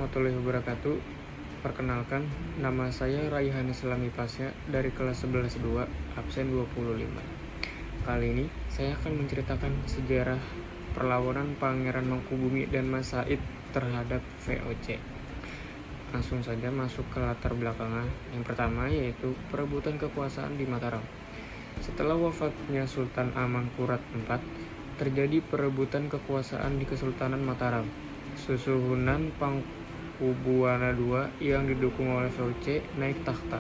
warahmatullahi wabarakatuh. Perkenalkan, nama saya Raihan Islami Pasya dari kelas 11-2, absen 25. Kali ini saya akan menceritakan sejarah perlawanan Pangeran Mangkubumi dan Mas Said terhadap VOC. Langsung saja masuk ke latar belakangnya. Yang pertama yaitu perebutan kekuasaan di Mataram. Setelah wafatnya Sultan Amangkurat IV, terjadi perebutan kekuasaan di Kesultanan Mataram. Susuhunan Pakubuwana II yang didukung oleh VOC naik takhta.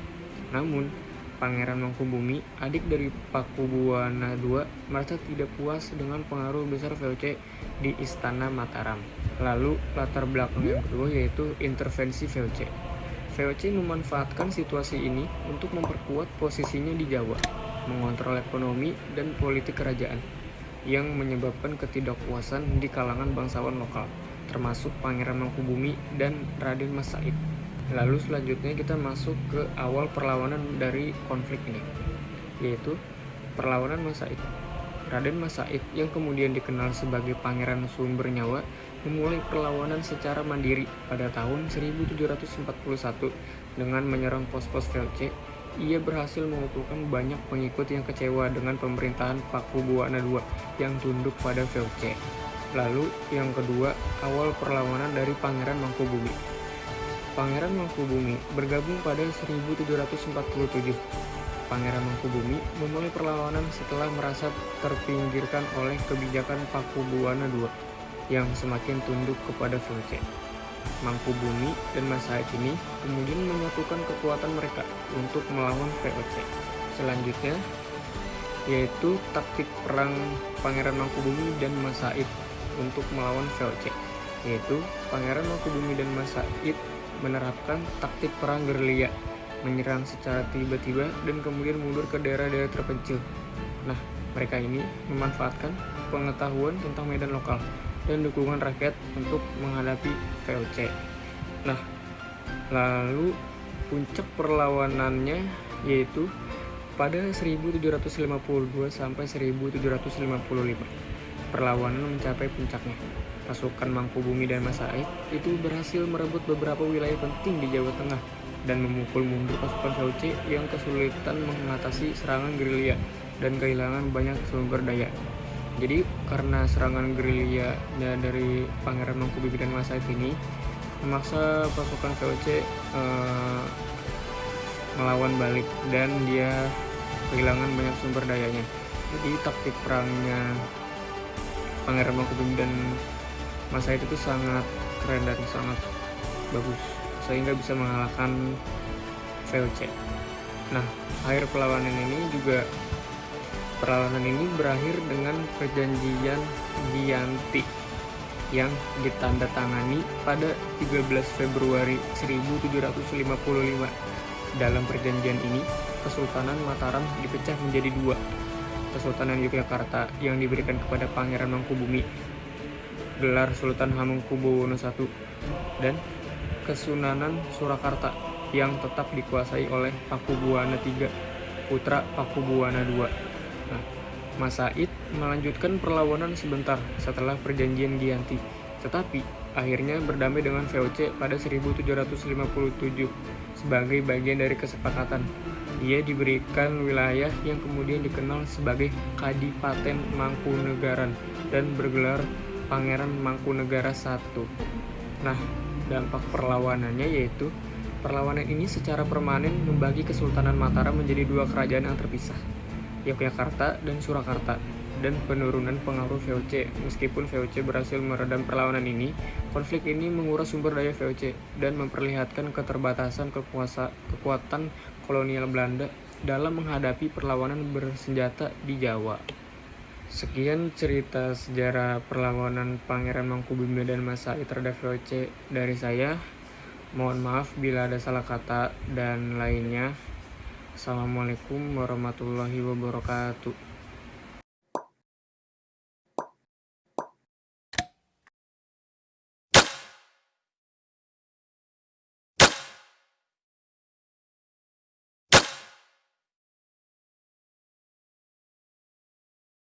Namun, Pangeran Mangkubumi, adik dari Pakubuwana II, merasa tidak puas dengan pengaruh besar VOC di Istana Mataram. Lalu, latar belakang yang kedua yaitu intervensi VOC. VOC memanfaatkan situasi ini untuk memperkuat posisinya di Jawa, mengontrol ekonomi dan politik kerajaan, yang menyebabkan ketidakpuasan di kalangan bangsawan lokal, termasuk Pangeran Mangkubumi dan Raden Mas Said. Lalu selanjutnya kita masuk ke awal perlawanan dari konflik ini, yaitu perlawanan Mas Said. Raden Mas Said yang kemudian dikenal sebagai Pangeran Sumber Nyawa memulai perlawanan secara mandiri pada tahun 1741 dengan menyerang pos-pos VOC. Ia berhasil mengumpulkan banyak pengikut yang kecewa dengan pemerintahan Pakubuwana II yang tunduk pada VOC. Lalu yang kedua, awal perlawanan dari Pangeran Mangkubumi. Pangeran Mangkubumi bergabung pada 1747. Pangeran Mangkubumi memulai perlawanan setelah merasa terpinggirkan oleh kebijakan Pakubuwana II yang semakin tunduk kepada VOC. Mangkubumi dan Mas Said ini kemudian menyatukan kekuatan mereka untuk melawan VOC. Selanjutnya yaitu taktik perang Pangeran Mangkubumi dan Mas Said untuk melawan VOC, yaitu Pangeran Mangkubumi dan Mas Said menerapkan taktik perang gerilya, menyerang secara tiba-tiba dan kemudian mundur ke daerah-daerah terpencil. Nah, mereka ini memanfaatkan pengetahuan tentang medan lokal dan dukungan rakyat untuk menghadapi VOC. Nah, lalu puncak perlawanannya yaitu pada 1752 sampai 1755. Perlawanan mencapai puncaknya. Pasukan Mangkubumi dan Mas Said itu berhasil merebut beberapa wilayah penting di Jawa Tengah dan memukul mundur pasukan VOC yang kesulitan mengatasi serangan gerilya dan kehilangan banyak sumber daya. Jadi karena serangan gerilyanya dari Pangeran Mangkubumi dan Mas Said ini memaksa pasukan VOC melawan balik dan dia kehilangan banyak sumber dayanya. Jadi taktik perangnya Pangeran Mangkubumi dan Mas Said itu sangat keren dan sangat bagus sehingga bisa mengalahkan VOC. Nah, akhir perlawanan ini berakhir dengan perjanjian Giyanti yang ditandatangani pada 13 Februari 1755. Dalam perjanjian ini, Kesultanan Mataram dipecah menjadi dua. Kesultanan Yogyakarta yang diberikan kepada Pangeran Mangkubumi gelar Sultan Hamengkubuwono I dan Kesunanan Surakarta yang tetap dikuasai oleh Pakubuwana III, putra Pakubuwana II. Nah, Mas Said melanjutkan perlawanan sebentar setelah perjanjian Giyanti, tetapi akhirnya berdamai dengan VOC pada 1757 sebagai bagian dari kesepakatan. Dia diberikan wilayah yang kemudian dikenal sebagai Kadipaten Mangkunegaran dan bergelar Pangeran Mangkunegara I. Nah, dampak perlawanannya yaitu perlawanan ini secara permanen membagi Kesultanan Mataram menjadi dua kerajaan yang terpisah, Yogyakarta dan Surakarta, dan penurunan pengaruh VOC. Meskipun VOC berhasil meredam perlawanan ini, konflik ini menguras sumber daya VOC dan memperlihatkan keterbatasan kekuatan kolonial Belanda dalam menghadapi perlawanan bersenjata di Jawa. Sekian cerita sejarah perlawanan Pangeran Mangkubumi dan Mas Said terhadap VOC dari saya. Mohon maaf bila ada salah kata dan lainnya. Assalamualaikum warahmatullahi wabarakatuh.